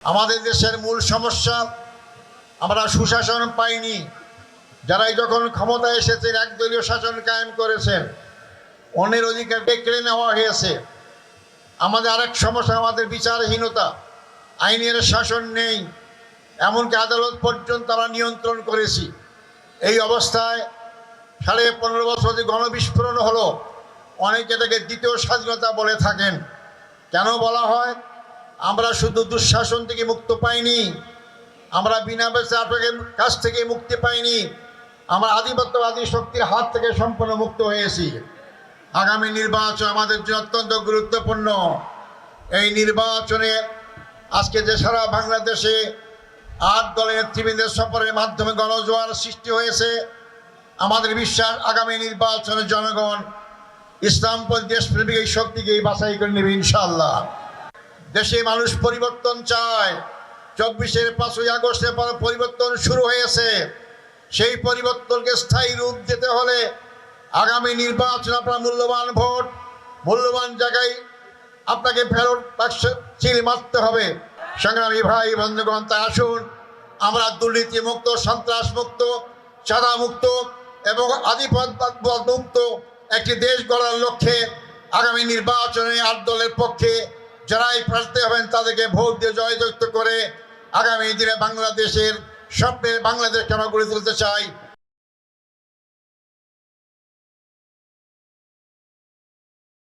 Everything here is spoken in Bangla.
আমাদের দেশের মূল সমস্যা আমরা সুশাসন পাইনি। যারাই যখন ক্ষমতায় এসেছেন একদলীয় শাসন কায়েম করেছেন, অন্যের অধিকার কেড়ে নেওয়া হয়েছে। আমাদের আরেক সমস্যা আমাদের বিচারহীনতা, আইনের শাসন নেই, এমনকি আদালত পর্যন্ত আমরা নিয়ন্ত্রণ করেছি। এই অবস্থায় 15.5 বছর যে গণবিস্ফোরণ হলো, অনেকে এটাকে দ্বিতীয় স্বাধীনতা বলে থাকেন। কেন বলা হয়? আমরা শুধু দুঃশাসন থেকে মুক্ত পাইনি, আমরা বিনা বেচে আটকের কাছ থেকে মুক্তি পাইনি, আমরা আধিপত্যবাদী শক্তির হাত থেকে সম্পূর্ণ মুক্ত হয়েছি। আগামী নির্বাচন আমাদের জন্য অত্যন্ত গুরুত্বপূর্ণ। এই নির্বাচনে আজকে যে সারা বাংলাদেশে 8 দলের নেতৃবৃন্দের সফরের মাধ্যমে গণজোয়ার সৃষ্টি হয়েছে, আমাদের বিশ্বাস আগামী নির্বাচনে জনগণ ইসলামপন্থী দেশপ্রেমিক এই শক্তিকেই বাছাই করে নেবে ইনশাআল্লাহ। দেশে মানুষ পরিবর্তন চায়। 24-এর 5ই আগস্টের পর পরিবর্তন শুরু হয়েছে। সেই পরিবর্তনকে স্থায়ী রূপ দিতে হলে আগামী নির্বাচন আপনার মূল্যবান ভোট, মূল্যবান জায়গায় আপনাকে ফেরত চিল মারতে হবে। সংগ্রামী ভাই বন্ধুগণ, তাই আসুন আমরা দুর্নীতিমুক্ত, সন্ত্রাসমুক্ত, চাঁদামুক্ত এবং আধিপত্যবাদ মুক্ত একটি দেশ গড়ার লক্ষ্যে আগামী নির্বাচনে 8 দলের পক্ষে যারাই প্রার্থী হবেন তাদেরকে ভোট দিয়ে জয়যুক্ত করে আগামী দিনে বাংলাদেশের স্বপ্নের বাংলাদেশকে আমরা গড়ে তুলতে চাই।